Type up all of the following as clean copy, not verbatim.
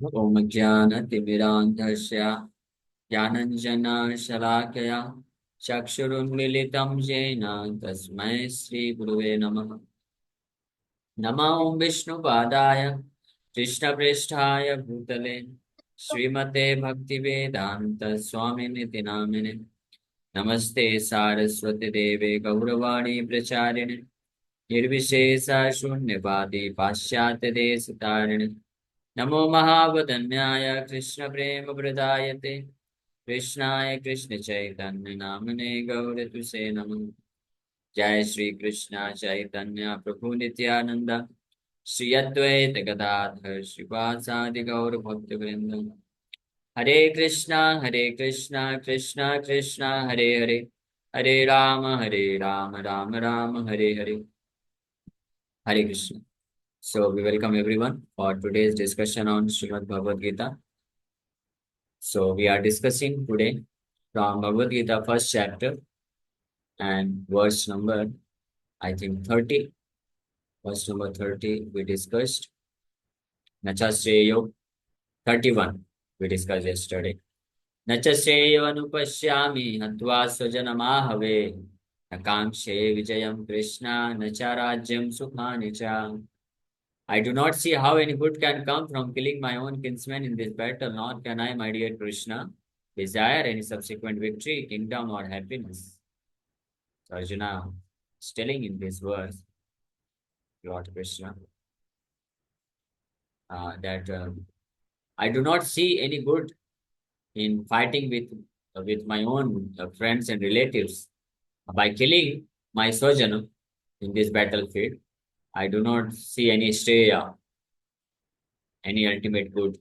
ॐ ज्ञानतिमिरान्धस्य ज्ञानञ्जनशलाकया चक्षुरुन्मिलितं येन तस्मै श्रीगुरुवे नमः। नमो विष्णुपादाय कृष्णप्रेष्ठाय भूतले श्रीमते भक्तिवेदान्त स्वामिनिति नामिने। नमस्ते सारस्वती देवे गौरवाणी प्रचारिणे निर्विशेष शून्यवादी पाश्चात्य देश तारिणे। नमो महावदन्याय कृष्ण प्रेम प्रदायते कृष्णाय कृष्ण चैतन्य नामने गौरतुसे नमः। जय श्री कृष्ण चैतन्य प्रभु नित्यानंद श्री अद्वैत गदाधर श्रीवासादि गौर भक्त वृंद। हरे कृष्णा कृष्णा कृष्णा हरे हरे, हरे राम राम राम हरे हरे। हरे Krishna. So we welcome everyone for today's discussion on Srimad Bhagavad Gita. So we are discussing today from Bhagavad Gita first chapter and verse number, I think 30. Verse number 30 we discussed. Nacha Shreyo 31 we discussed yesterday. Nacha Shreyo anupashyami hatva swajanamahave nakamshe vijayam Krishna nacha rajyam sukhani cha. I do not see how any good can come from killing my own kinsmen in this battle, nor can I, my dear Krishna, desire any subsequent victory, kingdom, or happiness. So Arjuna is telling in this verse, Lord Krishna, that I do not see any good in fighting with my own friends and relatives by killing my sojourner in this battlefield. I do not see any shreya, any ultimate good.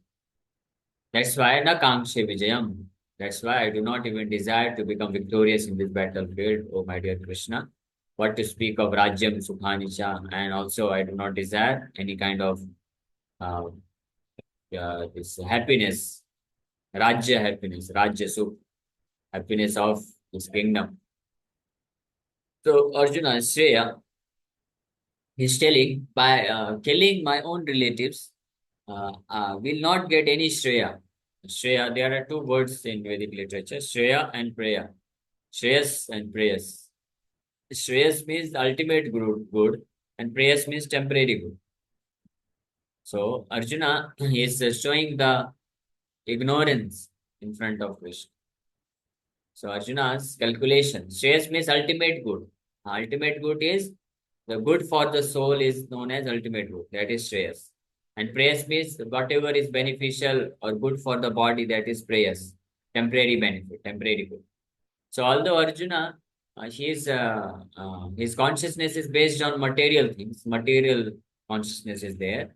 That's why na kamshe vijayam. That's why I do not even desire to become victorious in this battlefield, oh my dear Krishna. What to speak of Rajyam Sukhanicha, and also I do not desire any kind of uh, this happiness, Rajya happiness, Rajya Sukh, happiness of this kingdom. So Arjuna Shreya, he's telling by killing my own relatives, will not get any Shreya. Shreya, there are two words in Vedic literature, Shreya and Preya. Shreyas and Preyas. Shreyas means ultimate good, and Preyas means temporary good. So Arjuna is showing the ignorance in front of Krishna. So Arjuna's calculation, Shreyas means ultimate good. Ultimate good is the good for the soul is known as ultimate good. That is Shreyas. And Preyas means whatever is beneficial or good for the body, that is Preyas. Temporary benefit, temporary good. So although Arjuna, his consciousness is based on material things, material consciousness is there.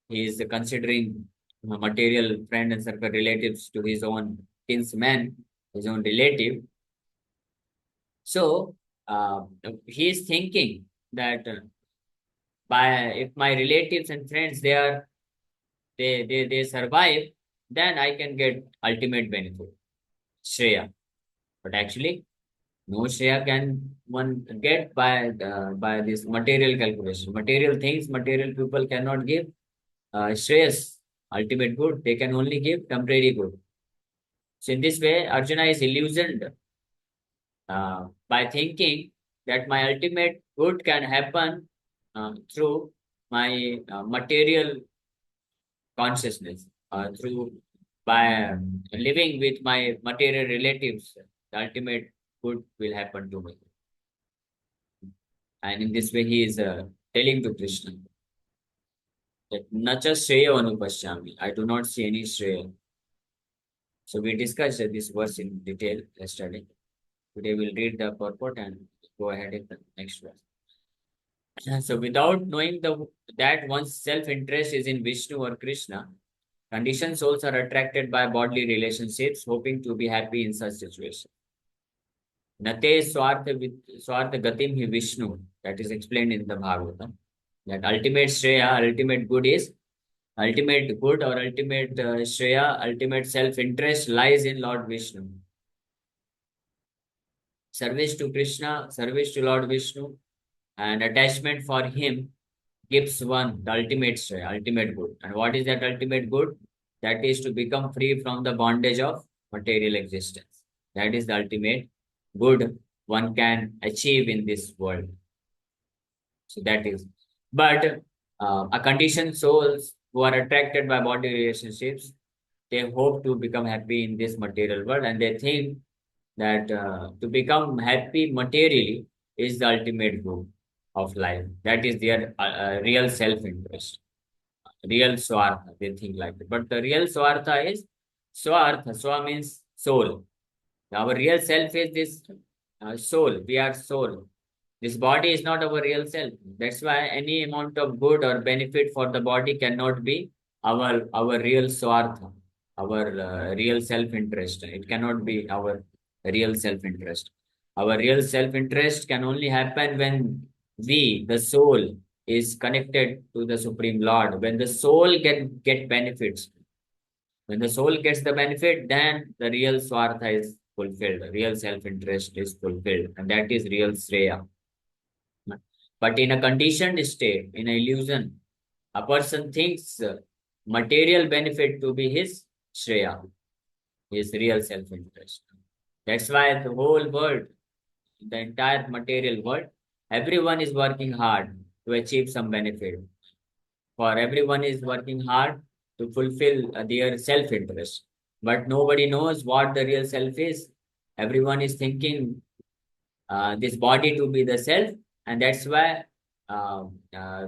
He is considering material friend and circle relatives to his own kinsman, his own relative. So he is thinking that by if my relatives and friends they survive, then I can get ultimate benefit, Shreya. But actually, no Shreya can one get by this material calculation. Material things, material people cannot give Shreyas, ultimate good. They can only give temporary good. So in this way, Arjuna is illusioned by thinking that my ultimate good can happen through my material consciousness, through by living with my material relatives. The ultimate good will happen to me. And in this way, he is telling to Krishna that Nacha Shreya Anupashyami. I do not see any Shreya. So we discussed this verse in detail yesterday. Today we'll read the purport and go ahead in the next verse. So without knowing that one's self-interest is in Vishnu or Krishna, conditioned souls are attracted by bodily relationships, hoping to be happy in such situations. Nate Swartha Gatim hi Vishnu. That is explained in the Bhagavatam. That ultimate Shreya, ultimate good is ultimate good or ultimate Shreya, ultimate self-interest lies in Lord Vishnu. Service to Krishna, service to Lord Vishnu, and attachment for him gives one the ultimate Shreya, ultimate good. And what is that ultimate good? That is to become free from the bondage of material existence. That is the ultimate good one can achieve in this world. So that is, but a conditioned souls who are attracted by body relationships, they hope to become happy in this material world, and they think that to become happy materially is the ultimate goal of life. That is their real self-interest, real swartha. They think like that. But the real swartha is swartha. Swa means soul. Our real self is this soul. We are soul. This body is not our real self. That's why any amount of good or benefit for the body cannot be our real swartha, our real self-interest. It cannot be our real self-interest. Our real self-interest can only happen when we, the soul, is connected to the Supreme Lord. When the soul get benefits, when the soul gets the benefit, then the real swartha is fulfilled, real self-interest is fulfilled, and that is real Sreya. But in a conditioned state, in an illusion, a person thinks material benefit to be his Shreya, his real self-interest. That's why the whole world, the entire material world, everyone is working hard to achieve some benefit. For everyone is working hard to fulfill their self-interest. But nobody knows what the real self is. Everyone is thinking this body to be the self, and that's why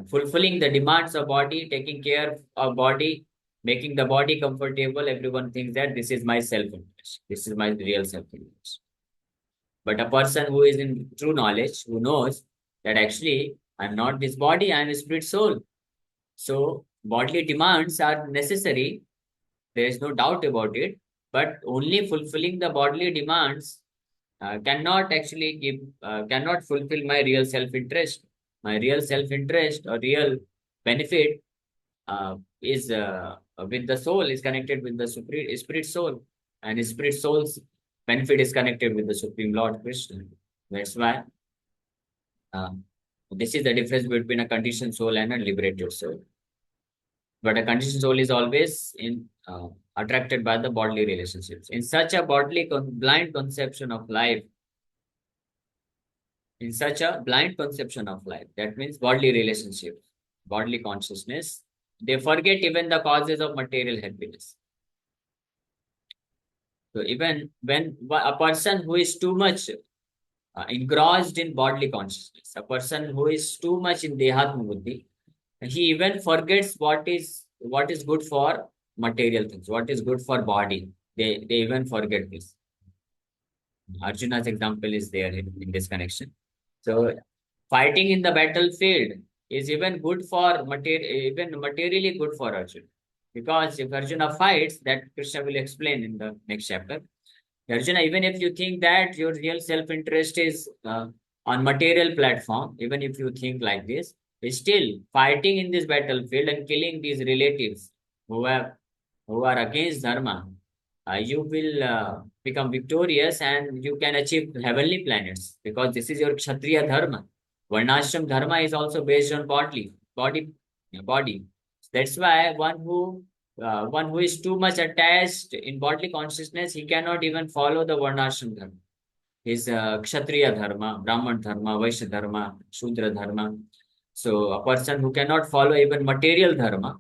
fulfilling the demands of body, taking care of body, making the body comfortable, everyone thinks that this is my self-interest, this is my real self-interest. But a person who is in true knowledge, who knows that actually I'm not this body, I'm a spirit soul. So bodily demands are necessary, there is no doubt about it, but only fulfilling the bodily demands cannot actually give, cannot fulfill my real self-interest. My real self-interest or real benefit is with the soul, is connected with the supreme spirit soul, and spirit soul's benefit is connected with the Supreme Lord Krishna. That's why uh, this is the difference between a conditioned soul and a liberated soul. But a conditioned soul is always in attracted by the bodily relationships. In such a blind conception of life, in such a blind conception of life, that means bodily relationships, bodily consciousness, they forget even the causes of material happiness. So even when a person who is too much engrossed in bodily consciousness, a person who is too much in dehatma buddhi, he even forgets what is good for material things, what is good for body. They even forget this. Arjuna's example is there in this connection. So fighting in the battlefield is even good for even materially good for Arjuna. Because if Arjuna fights, that Krishna will explain in the next chapter. Arjuna, even if you think that your real self-interest is on material platform, even if you think like this, still fighting in this battlefield and killing these relatives who have who are against dharma, you will become victorious and you can achieve heavenly planets because this is your Kshatriya dharma. Varnashram dharma is also based on body. That's why one who is too much attached in bodily consciousness, he cannot even follow the Varnashram dharma. His Kshatriya dharma, Brahman dharma, Vaishya dharma, Shudra dharma. So a person who cannot follow even material dharma,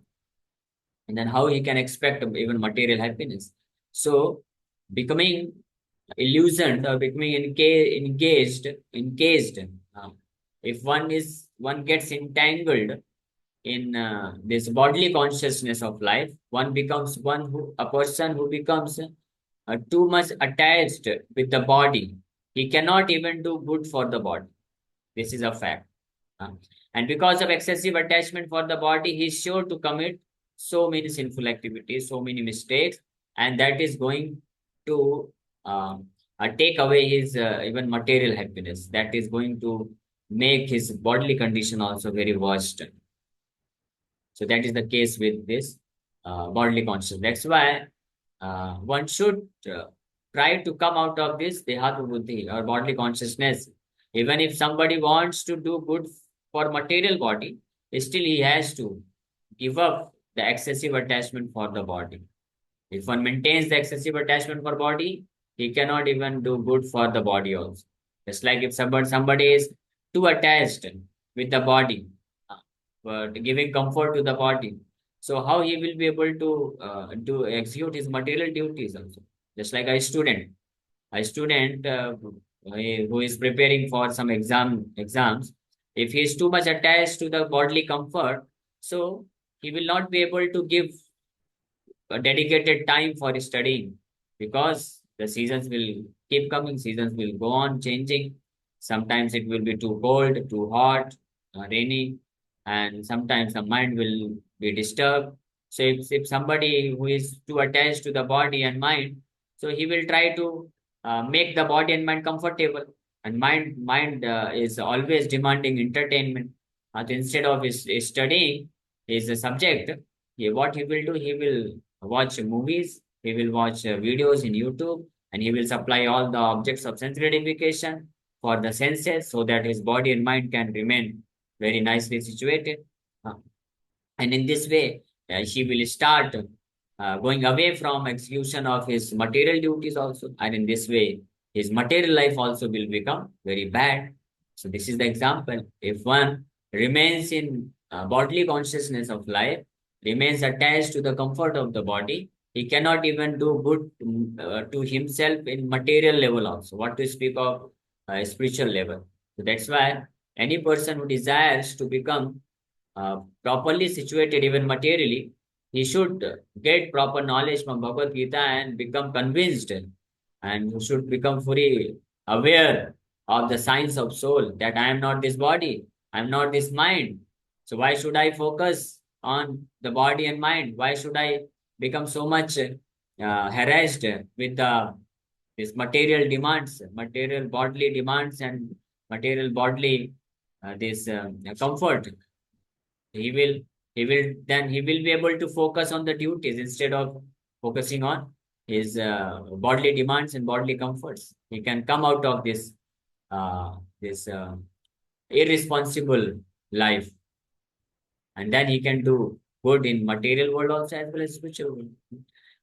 and then how he can expect even material happiness. So becoming illusioned or becoming encased, uh, if one gets entangled in this bodily consciousness of life, one becomes a person who becomes too much attached with the body. He cannot even do good for the body. This is a fact. Uh, and because of excessive attachment for the body, he is sure to commit so many sinful activities, so many mistakes, and that is going to take away his even material happiness. That is going to make his bodily condition also very worst. So that is the case with this bodily consciousness. That's why one should try to come out of this dehatu buddhi or bodily consciousness. Even if somebody wants to do good for material body, still he has to give up the excessive attachment for the body. If one maintains the excessive attachment for body, he cannot even do good for the body also. Just like if somebody is too attached with the body, uh, but giving comfort to the body, so how he will be able to execute his material duties also. Just like a student who is preparing for some exams, if he is too much attached to the bodily comfort, so he will not be able to give a dedicated time for studying, because the seasons will keep coming, seasons will go on changing. Sometimes it will be too cold, too hot, rainy, and sometimes the mind will be disturbed. So if somebody who is too attached to the body and mind, so he will try to make the body and mind comfortable, and mind is always demanding entertainment. Instead of his studying his subject, what he will do, he will watch movies, he will watch videos in YouTube, and he will supply all the objects of sense gratification for the senses, so that his body and mind can remain very nicely situated. Uh, and in this way, he will start going away from execution of his material duties also. And in this way, his material life also will become very bad. So this is the example. If one remains in bodily consciousness of life, remains attached to the comfort of the body, he cannot even do good to himself in material level also. What to speak of spiritual level. So that's why any person who desires to become properly situated even materially, he should get proper knowledge from Bhagavad Gita and become convinced, and he should become fully aware of the science of soul, that I am not this body, I am not this mind. So why should I focus on the body and mind? Why should I become so much harassed with these material demands, material bodily demands, and material bodily this comfort? He will he will then he will be able to focus on the duties instead of focusing on his bodily demands and bodily comforts. He can come out of this irresponsible life, and then he can do good in material world also as well as spiritual world.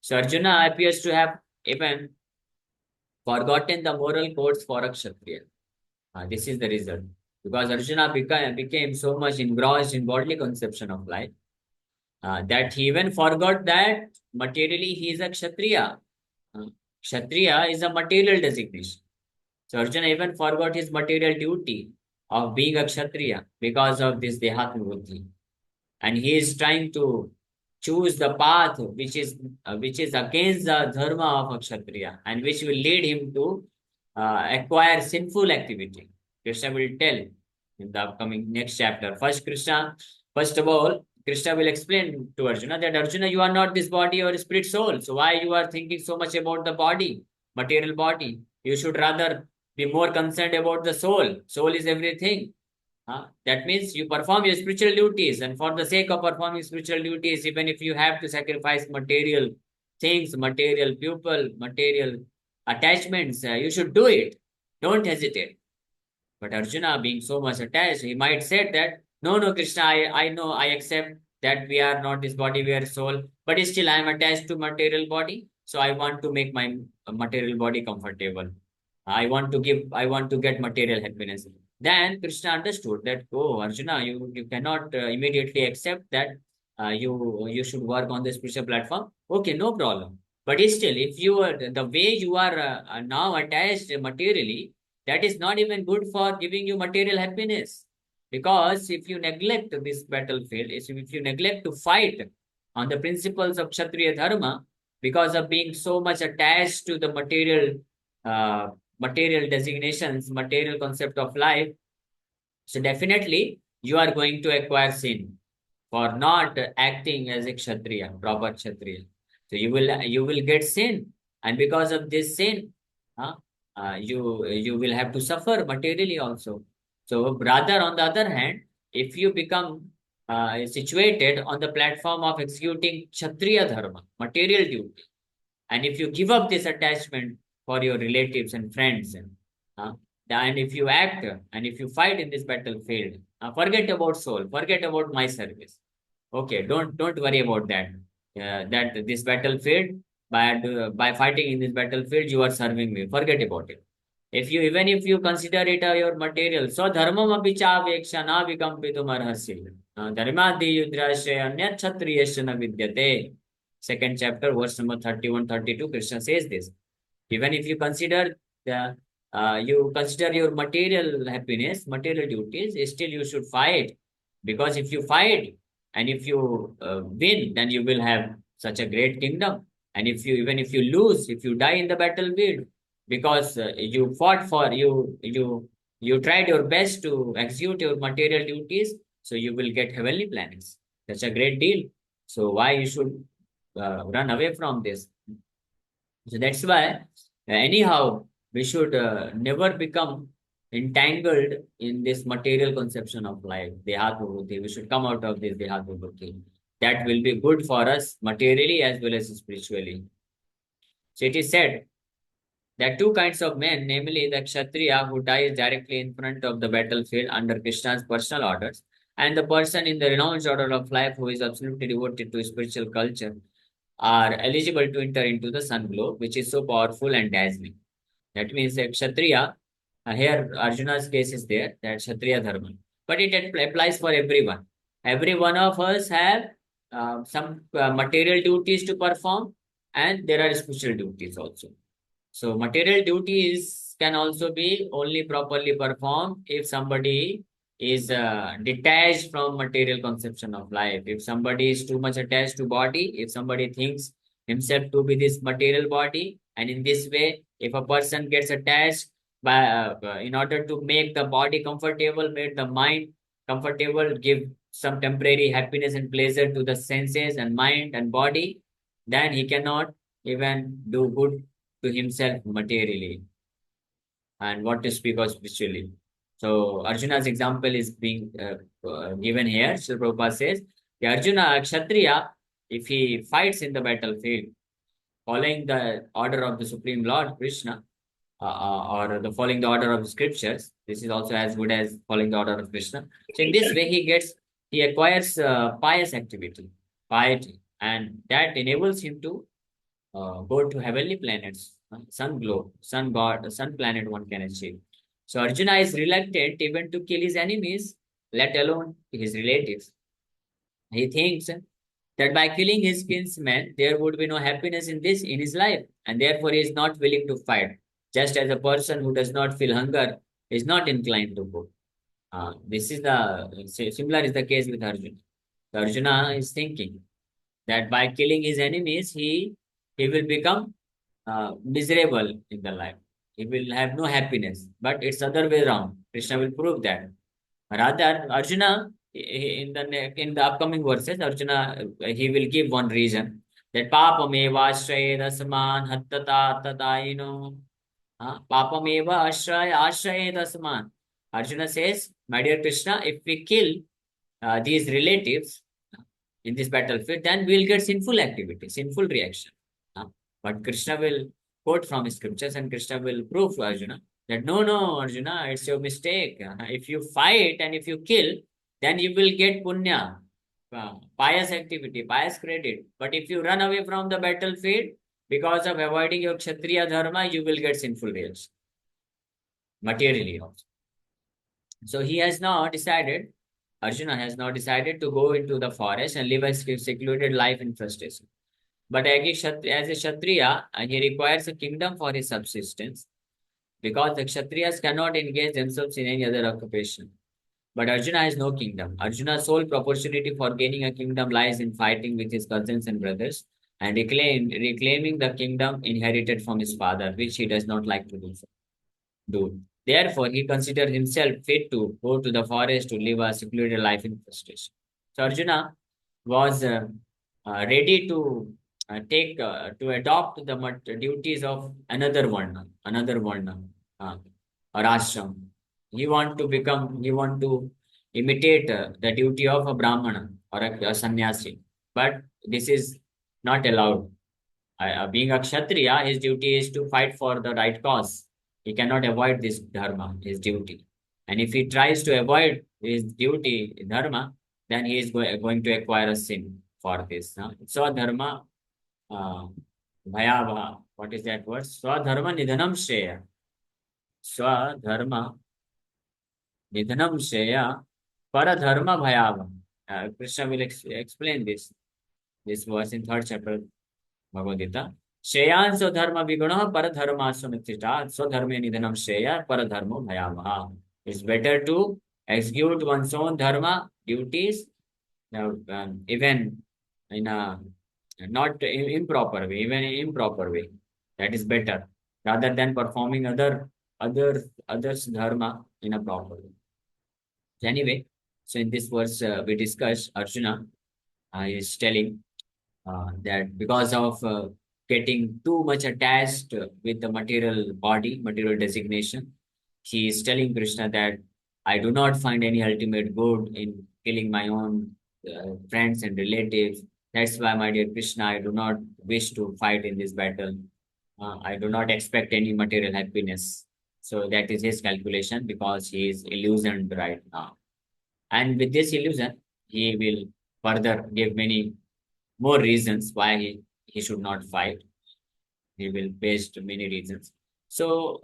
So Arjuna appears to have even forgotten the moral codes for a kshatriya. This is the result, because Arjuna became so much engrossed in bodily conception of life that he even forgot that materially he is a Kshatriya. Uh, Kshatriya is a material designation. So Arjuna even forgot his material duty of being a Kshatriya because of this Dehatma Buddhi. And he is trying to choose the path which is against the dharma of a Kshatriya, and which will lead him to acquire sinful activity. Krishna will tell in the upcoming next chapter. First of all, Krishna will explain to Arjuna that Arjuna, you are not this body or spirit soul. So why you are thinking so much about the body, material body? You should rather be more concerned about the soul. Soul is everything. That means you perform your spiritual duties, and for the sake of performing spiritual duties, even if you have to sacrifice material things, material people, material attachments, you should do it. Don't hesitate. But Arjuna, being so much attached, he might say that, no, no, Krishna, I know, I accept that we are not this body, we are soul, but still I am attached to material body. So I want to make my material body comfortable. I want to get material happiness. Then Krishna understood that, oh, Arjuna, you cannot immediately accept that you should work on the spiritual platform. Okay, no problem. But still, if you are the way you are now attached materially, that is not even good for giving you material happiness. Because if you neglect this battlefield, if you neglect to fight on the principles of Kshatriya Dharma, because of being so much attached to the uh, material designations, material concept of life, so definitely you are going to acquire sin for not acting as a kshatriya, proper kshatriya. So you will get sin, and because of this sin, huh, you will have to suffer materially also. So rather, on the other hand, if you become situated on the platform of executing kshatriya dharma, material duty, and if you give up this attachment for your relatives and friends, uh, and if you act and if you fight in this battlefield, forget about soul, forget about my service. Okay, don't worry about that. That this battlefield, by fighting in this battlefield, you are serving me. Forget about it. If you even if you consider it your material, so dharmam apicha veksha na vikampitum arhasi. Dharmadi yudrasya anya kshatriyasya na vidyate. Second chapter, verse number 31, 32. Krishna says this. Even if you consider the you consider your material happiness, material duties, still you should fight. Because if you fight and if you win, then you will have such a great kingdom. And if you even if you lose, if you die in the battlefield, because you fought for you tried your best to execute your material duties, so you will get heavenly planets. That's a great deal. So why you should run away from this? So that's why, anyhow, we should never become entangled in this material conception of life. Dehat Vibhuti. We should come out of this Dehat Vibhuti. That will be good for us materially as well as spiritually. So it is said there are two kinds of men, namely the Kshatriya who dies directly in front of the battlefield under Krishna's personal orders, and the person in the renounced order of life who is absolutely devoted to spiritual culture are eligible to enter into the sun glow, which is so powerful and dazzling. That means that Kshatriya, here Arjuna's case is there, that Kshatriya Dharma. But it applies for everyone. Every one of us have some material duties to perform, and there are spiritual duties also. So material duties can also be only properly performed if somebody is detached from material conception of life. If somebody is too much attached to body, if somebody thinks himself to be this material body, and in this way, if a person gets attached by in order to make the body comfortable, make the mind comfortable, give some temporary happiness and pleasure to the senses and mind and body, then he cannot even do good to himself materially, and what to speak of spiritually. So Arjuna's example is being given here. Srila Prabhupada says, the Arjuna, Kshatriya, if he fights in the battlefield, following the order of the Supreme Lord Krishna, or the following the order of the scriptures, this is also as good as following the order of Krishna. So in this way, he acquires pious activity, piety, and that enables him to go to heavenly planets, sun globe, sun god, sun planet one can achieve. So Arjuna is reluctant even to kill his enemies, let alone his relatives. He thinks that by killing his kinsmen, there would be no happiness in his life, and therefore he is not willing to fight. Just as a person who does not feel hunger is not inclined to go. This is the similar is the case with Arjuna. Arjuna is thinking that by killing his enemies, he will become miserable in the life. He will have no happiness. But it's other way around. Krishna will prove that. Rather, Arjuna, in the upcoming verses, Arjuna he will give one reason that papameva ashrayedasman hattata tataino. Papameva ashrayedasman. Arjuna says, my dear Krishna, if we kill these relatives in this battlefield, then we'll get sinful activity, sinful reaction. Uh, But Krishna will quote from scriptures, and Krishna will prove to Arjuna that no, Arjuna, it's your mistake. If you fight and if you kill, then you will get punya, pious activity, pious credit. But if you run away from the battlefield because of avoiding your Kshatriya dharma, you will get sinful reaction, materially also. So he has now decided, Arjuna has now decided to go into the forest and live a secluded life in frustration. But as a Kshatriya, he requires a kingdom for his subsistence because the Kshatriyas cannot engage themselves in any other occupation. But Arjuna has no kingdom. Arjuna's sole opportunity for gaining a kingdom lies in fighting with his cousins and brothers and reclaiming the kingdom inherited from his father, which he does not like to do. Therefore, he considered himself fit to go to the forest to live a secluded life in frustration. So Arjuna was ready to adopt the duties of another varna, or ashram. He want to imitate the duty of a brahmana or a sannyasi, but this is not allowed. Being a kshatriya, his duty is to fight for the right cause. He cannot avoid this dharma, his duty. And if he tries to avoid his duty, dharma, then he is going to acquire a sin for this. So dharma, uh, Bhayavaha. What is that word? Swadharma nidhanam shreya. Swadharma nidhanam shreya. Paradharma bhayavaha. Krishna will explain this verse in third chapter Bhagavad Gita. Shreyan swadharma viguna paradharma sunicita. Swadharma nidhanam shreya paradharma bhayavaha. It's better to execute one's own dharma duties, even in a not improper way, even in improper way. That is better rather than performing others dharma in a proper way. So anyway, so in this verse we discussed Arjuna is telling that because of getting too much attached with the material body, material designation, he is telling Krishna that I do not find any ultimate good in killing my own friends and relatives. That's why, my dear Krishna, I do not wish to fight in this battle. I do not expect any material happiness. So that is his calculation because he is illusioned right now. And with this illusion, he will further give many more reasons why he should not fight. He will based many reasons. So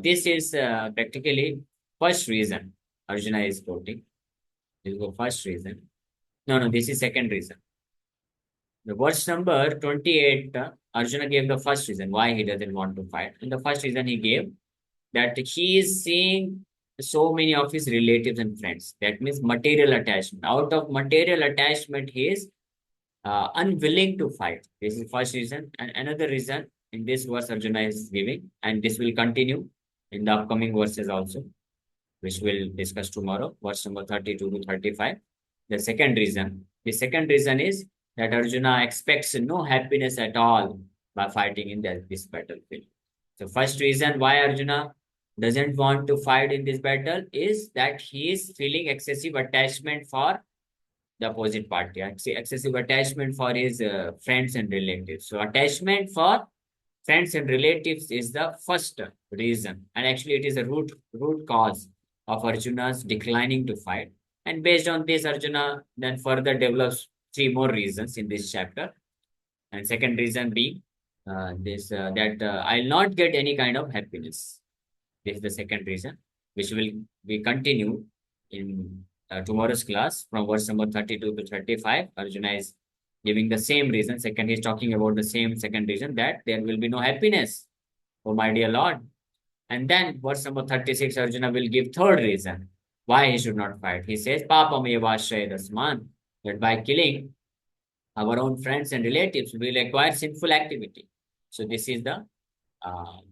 this is practically first reason Arjuna is quoting. This is the first reason. No, no, this is second reason. The verse number 28, Arjuna gave the first reason why he doesn't want to fight. And the first reason he gave that he is seeing so many of his relatives and friends. That means material attachment. Out of material attachment, he is unwilling to fight. This is first reason. And another reason in this verse Arjuna is giving, and this will continue in the upcoming verses also, which we'll discuss tomorrow, verse number 32 to 35. The second reason is that Arjuna expects no happiness at all by fighting in this battlefield. The first reason why Arjuna doesn't want to fight in this battle is that he is feeling excessive attachment for the opposite party, excessive attachment for his friends and relatives. So attachment for friends and relatives is the first reason, and actually it is a root cause of Arjuna's declining to fight. And based on this, Arjuna then further develops three more reasons in this chapter. And second reason being this that I'll not get any kind of happiness. This is the second reason, which will be continue in tomorrow's class from verse number 32 to 35. Arjuna is giving the same reason. Second, he's talking about the same second reason that there will be no happiness. Oh, my dear Lord. And then verse number 36, Arjuna will give third reason why he should not fight. He says, Papam dasman, that by killing our own friends and relatives, we will acquire sinful activity. So this is the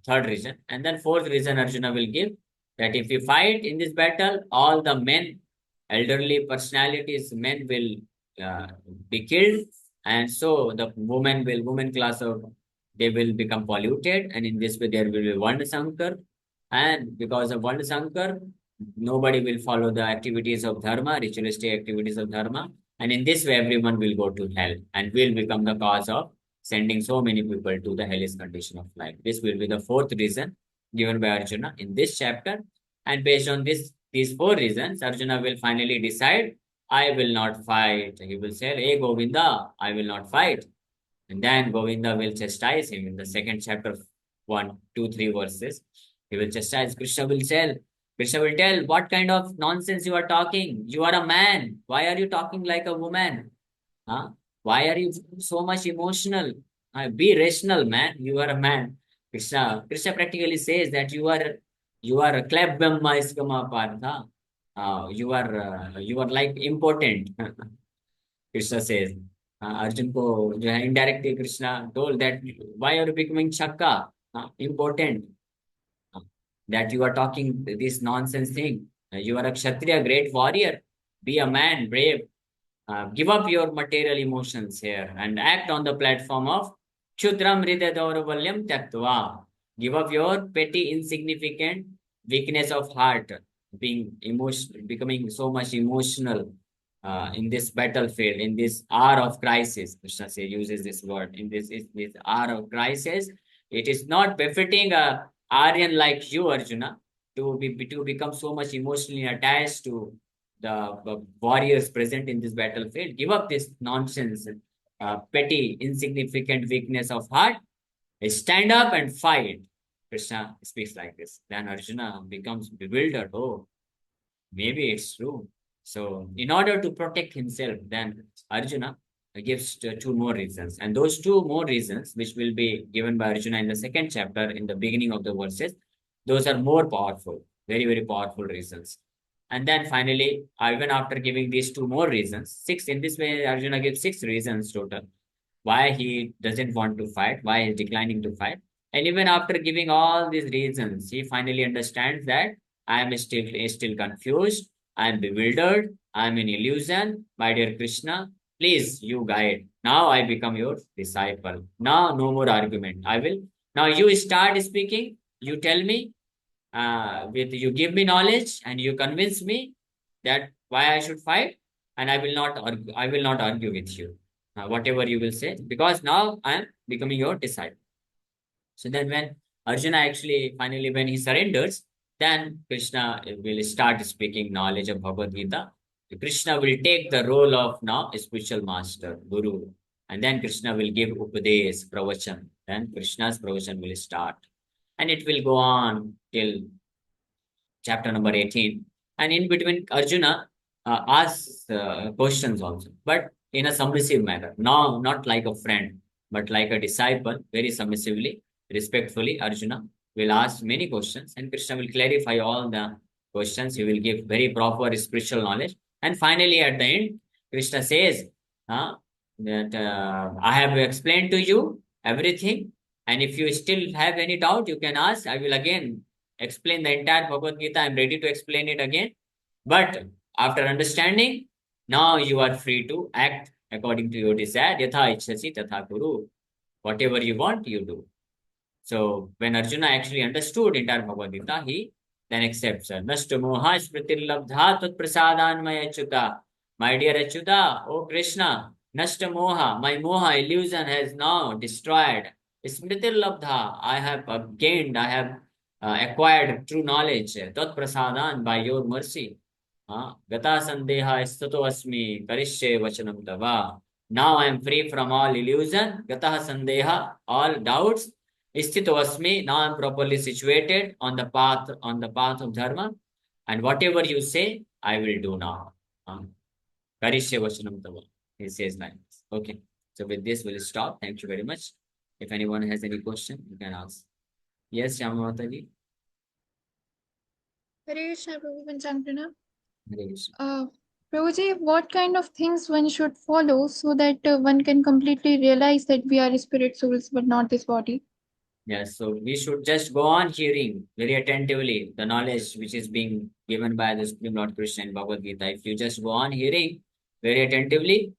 third reason. And then fourth reason Arjuna will give that if we fight in this battle, all the men, elderly personalities, men will uh, be killed. And so the women class of, they will become polluted. And in this way, there will be one Sankar. And because of one Sankar, nobody will follow the activities of Dharma, ritualistic activities of Dharma. And in this way, everyone will go to hell and will become the cause of sending so many people to the hellish condition of life. This will be the fourth reason given by Arjuna in this chapter. And based on these four reasons, Arjuna will finally decide, I will not fight. He will say, Hey Govinda, I will not fight. And then Govinda will chastise him in the second chapter, 1, 2, 3 verses. He will chastise. Krishna will tell, what kind of nonsense you are talking? You are a man. Why are you talking like a woman? Huh? Why are you so much emotional? Be rational, man. You are a man. Krishna practically says that you are a klebhamma iskama partha. You are like important. Krishna says. Arjun को जो है indirectly Krishna told that why are you becoming chakka? Important. That you are talking this nonsense thing. You are a kshatriya, great warrior. Be a man, brave. Give up your material emotions here and act on the platform of Chudram Hridaya Dauravalyam Tattva. Give up your petty, insignificant weakness of heart, being emotional, becoming so much emotional in this battlefield, in this hour of crisis. Krishna uses this word in this hour of crisis. It is not befitting a Aryan like you, Arjuna, to become so much emotionally attached to the warriors present in this battlefield. Give up this nonsense petty, insignificant weakness of heart. Stand up and fight. Krishna speaks like this. Then Arjuna becomes bewildered. Oh, maybe it's true. So, in order to protect himself, then Arjuna gives two more reasons. And those two more reasons, which will be given by Arjuna in the second chapter, in the beginning of the verses, those are more powerful, very, very powerful reasons. And then finally, even after giving these two more reasons, six, in this way, Arjuna gives six reasons total why he doesn't want to fight, why he's declining to fight. And even after giving all these reasons, he finally understands that I am still confused, I am bewildered, I am in illusion. My dear Krishna, please you guide. Now I become your disciple. Now no more argument. I will. Now you start speaking. You tell me, with you give me knowledge and you convince me that why I should fight, and I will not argue with you, whatever you will say, because now I am becoming your disciple. So then when Arjuna actually finally when he surrenders, then Krishna will start speaking knowledge of Bhagavad Gita. Krishna will take the role of now a spiritual master, Guru, and then Krishna will give Upadesh, Pravachan. Then Krishna's Pravachan will start. And it will go on till chapter number 18. And in between, Arjuna asks questions also, but in a submissive manner. No, not like a friend, but like a disciple, very submissively, respectfully. Arjuna will ask many questions, and Krishna will clarify all the questions. He will give very proper spiritual knowledge. And finally, at the end, Krishna says uh, that I have explained to you everything. And if you still have any doubt, you can ask. I will again explain the entire Bhagavad Gita. I'm ready to explain it again. But after understanding, now you are free to act according to your desire. Yatha ichhasi tatha kuru. Whatever you want, you do. So when Arjuna actually understood entire Bhagavad Gita, he then accepts her. Nashta moha smritir labdha tat prasadan maya achyuta. My dear Achyuta, oh Krishna, Nashta moha, my moha illusion has now destroyed. Smritir labdha, I have gained, I have acquired true knowledge. Tat prasadan, by your mercy. Gata sandeha istato asmi karishye vachanam tava. Now I am free from all illusion. Gata sandeha, all doubts. Sthito asmi, now I am properly situated on the path of dharma, and whatever you say, I will do now. Karishya vachanam tava. He says like this. Okay. So with this, we'll stop. Thank you very much. If anyone has any question, you can ask. Yes, Shyamavata ji. Hare Krishna, Prabhu Panchakrishna. Hare Krishna. Prabhuji, what kind of things one should follow so that one can completely realize that we are spirit souls but not this body? Yes, so we should just go on hearing very attentively the knowledge which is being given by the Supreme Lord Krishna in Bhagavad Gita. If you just go on hearing very attentively,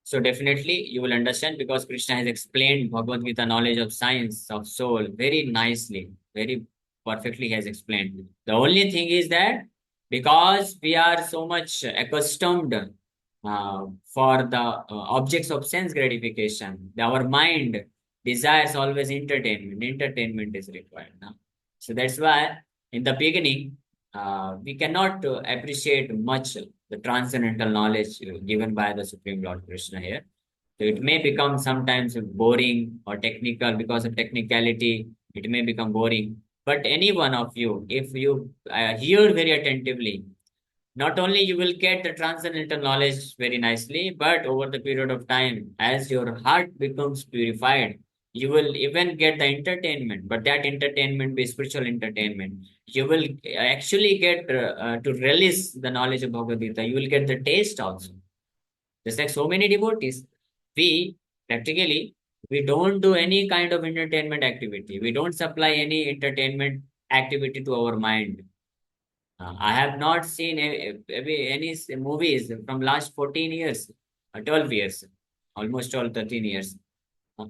so definitely you will understand, because Krishna has explained Bhagavad Gita knowledge of science of soul very nicely, very perfectly he has explained. The only thing is that because we are so much accustomed for the objects of sense gratification, our mind desires always entertainment. Entertainment is required now. So that's why in the beginning we cannot appreciate much the transcendental knowledge given by the Supreme Lord Krishna here. So it may become sometimes boring or technical because of technicality. It may become boring. But any one of you, if you hear very attentively, not only you will get the transcendental knowledge very nicely, but over the period of time, as your heart becomes purified, you will even get the entertainment. But that entertainment be spiritual entertainment. You will actually get to release the knowledge of Bhagavad Gita. You will get the taste also. Just like so many devotees, we practically we don't do any kind of entertainment activity. We don't supply any entertainment activity to our mind. I have not seen any movies from last 14 years, 12 years, almost all 13 years.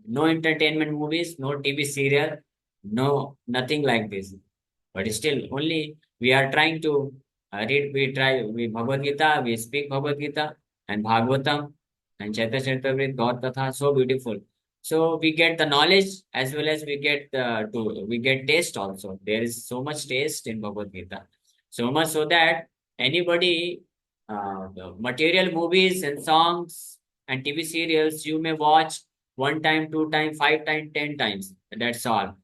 No entertainment movies, no TV serial, no nothing like this. But still, only we are trying to we Bhagavad Gita, we speak Bhagavad Gita and Bhagavatam and Chaitanya Charitamrita, God Katha, so beautiful. So we get the knowledge as well as we get taste also. There is so much taste in Bhagavad Gita, so much so that anybody, the material movies and songs And TV serials you may watch one time, two time, five time, 10 times. That's all.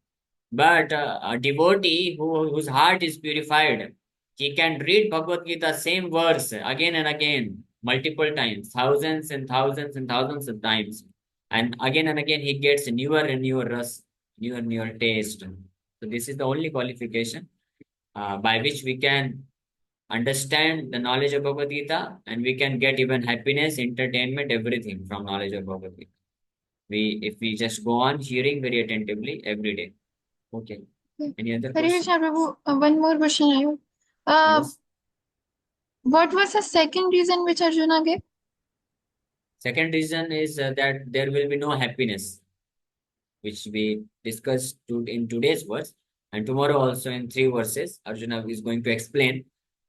But a devotee whose heart is purified, he can read Bhagavad Gita same verse again and again, multiple times, thousands and thousands and thousands of times. And again he gets newer and newer rus, newer and newer taste. So this is the only qualification by which we can understand the knowledge of Bhagavad Gita, and we can get even happiness, entertainment, everything from knowledge of Bhagavad Gita. If we just go on hearing very attentively every day. Okay. Okay. Any other Hare question? Krishna Prabhu, one more question I have. Uh, Yes. what was the second reason which Arjuna gave? Second reason is that there will be no happiness, which we discussed in today's verse. And tomorrow also in 3 verses, Arjuna is going to explain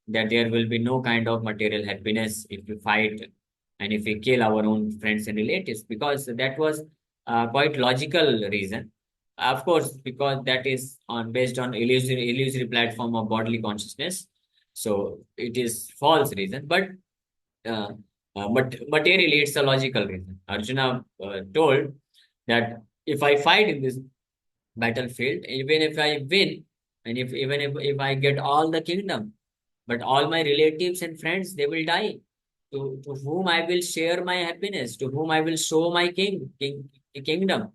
that there will be no kind of material happiness if we fight and if we kill our own friends and relatives, because that was quite logical reason. Of course, because that is on based on illusory platform of bodily consciousness. So it is false reason, uh, but materially it's a logical reason. Arjuna told that if I fight in this battlefield, even if I win, and if I get all the kingdom, but all my relatives and friends, they will die. To whom I will share my happiness, to whom I will show my kingdom.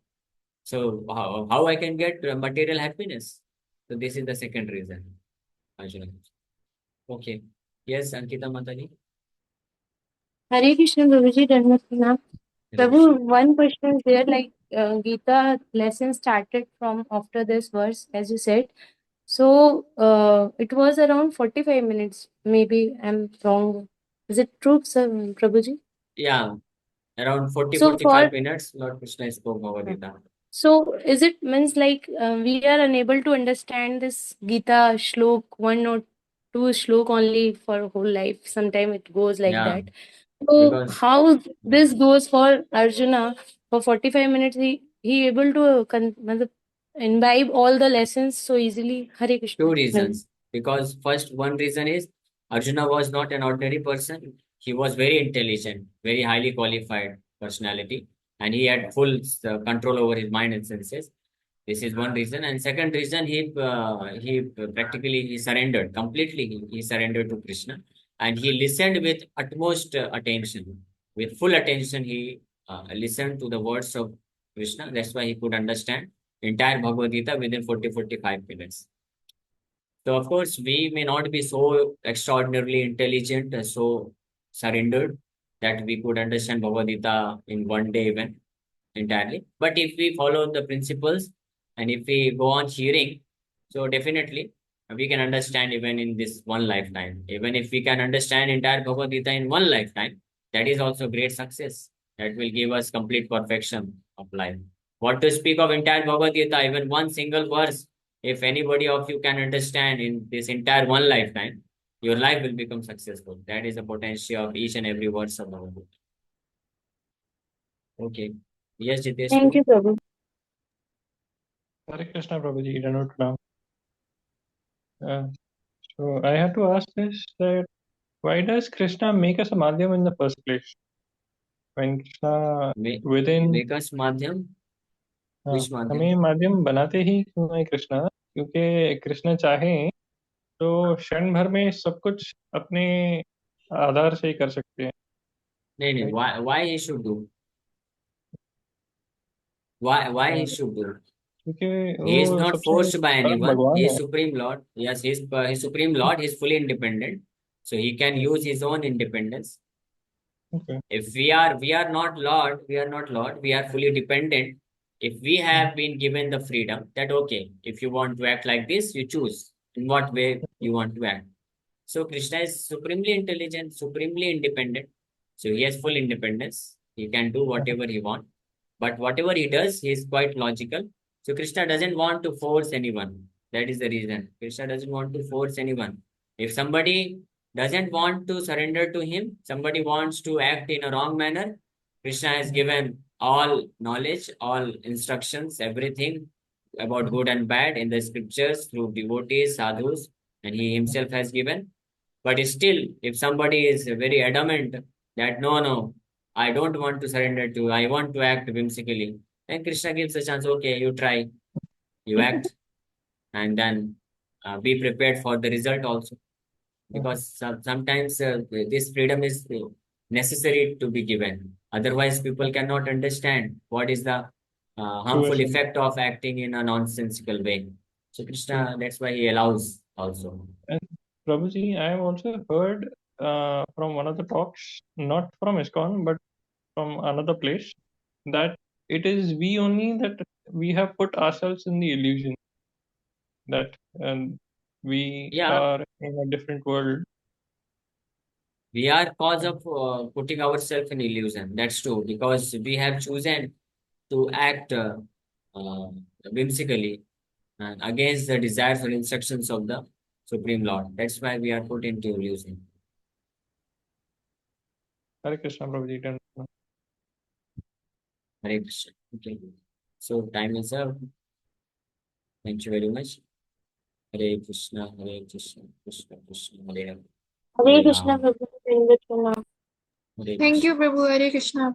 So how I can get material happiness? So this is the second reason, Arjuna. Okay. Yes, Ankita Mataji. Hare Krishna, Prabhuji, Dharmasana. Hare Krishna. Prabhu, one question is there, like Gita lesson started from after this verse, as you said. So it was around 45 minutes. Maybe I'm wrong. Is it true, sir, Prabhuji? Yeah, around 40 So 45 for minutes, Lord Krishna spoke Bhagavad uh, Gita. so is it means like we are unable to understand this Gita shlok, one or two shlok only for whole life. Sometime it goes like Yeah, that. So because how this goes for Arjuna for 45 minutes he able to matlab, imbibe all the lessons so easily. Hare two Krishna. reasons. Because first, one reason is Arjuna was not an ordinary person. He was very intelligent, very highly qualified personality, and he had full control over his mind and senses. This is one reason, and second reason, he practically he surrendered completely. He surrendered to Krishna, and he listened with utmost attention, with full attention. He listened to the words of Krishna. That's why he could understand entire Bhagavad Gita within 40 45 minutes. So of course, we may not be so extraordinarily intelligent, so surrendered that we could understand Bhagavad Gita in one day even entirely. But if we follow the principles and if we go on hearing, so definitely we can understand even in this one lifetime. Even if we can understand entire Bhagavad Gita in one lifetime, that is also great success. That will give us complete perfection of life. What to speak of entire Bhagavad Gita, even one single verse, if anybody of you can understand in this entire one lifetime, your life will become successful. That is the potential of each and every verse of Bhagavad Gita. Okay. Yes, Jitesh, Thank you, Prabhu. Hare Krishna Prabhuji, Danut uh, so I have to ask this that why does Krishna make us a madhyam in the first place? When Krishna Make, within make us madhyam. हाँ Which madhyam? हमें माध्यम बनाते ही क्यों है कृष्णा क्योंकि कृष्ण चाहे तो क्षण भर में सब कुछ अपने आधार से ही कर सकते हैं No, no. Right Why he should do? Why he should do? क्योंकि He is वो not सबसे forced by बड़ा anyone. He भगवान is है supreme Lord. Yes, his supreme Lord. He is fully independent, so he can use his own independence. Okay If we are not Lord. We are fully dependent. If we have been given the freedom that okay, if you want to act like this, you choose in what way you want to act. So Krishna is supremely intelligent, supremely independent. So he has full independence. He can do whatever he wants. But whatever he does, he is quite logical. So Krishna doesn't want to force anyone. That is the reason. Krishna doesn't want to force anyone. If somebody doesn't want to surrender to him, somebody wants to act in a wrong manner, Krishna has given all knowledge, all instructions, everything about good and bad in the scriptures through devotees, sadhus, and he himself has given. But still, if somebody is very adamant that no, no, I don't want to surrender to you. I want to act whimsically. And Krishna gives a chance. Okay, you try, you act, and then be prepared for the result also. Because sometimes this freedom is necessary to be given. Otherwise, people cannot understand what is the True harmful essence. effect of acting in a nonsensical way. So True. Krishna, that's why he allows also. And Prabhuji, I have also heard from one of the talks, not from ISKCON, but from another place, that it is we only that we have put ourselves in the illusion that we Yeah, are in a different world. we are cause of putting ourselves in illusion. That's true because we have chosen to act uh, whimsically and against the desires or instructions of the Supreme Lord. That's why we are put into illusion. Hare Krishna, Prabhuji. Done. Hare Krishna. Okay. So time is up. Thank you very much. Hare Krishna, Hare Krishna, Krishna Krishna, Hare Hare, Hare Hare Krishna, Ram, Prabhu. Hare Thank Krishna. you, Prabhu. Hare Krishna.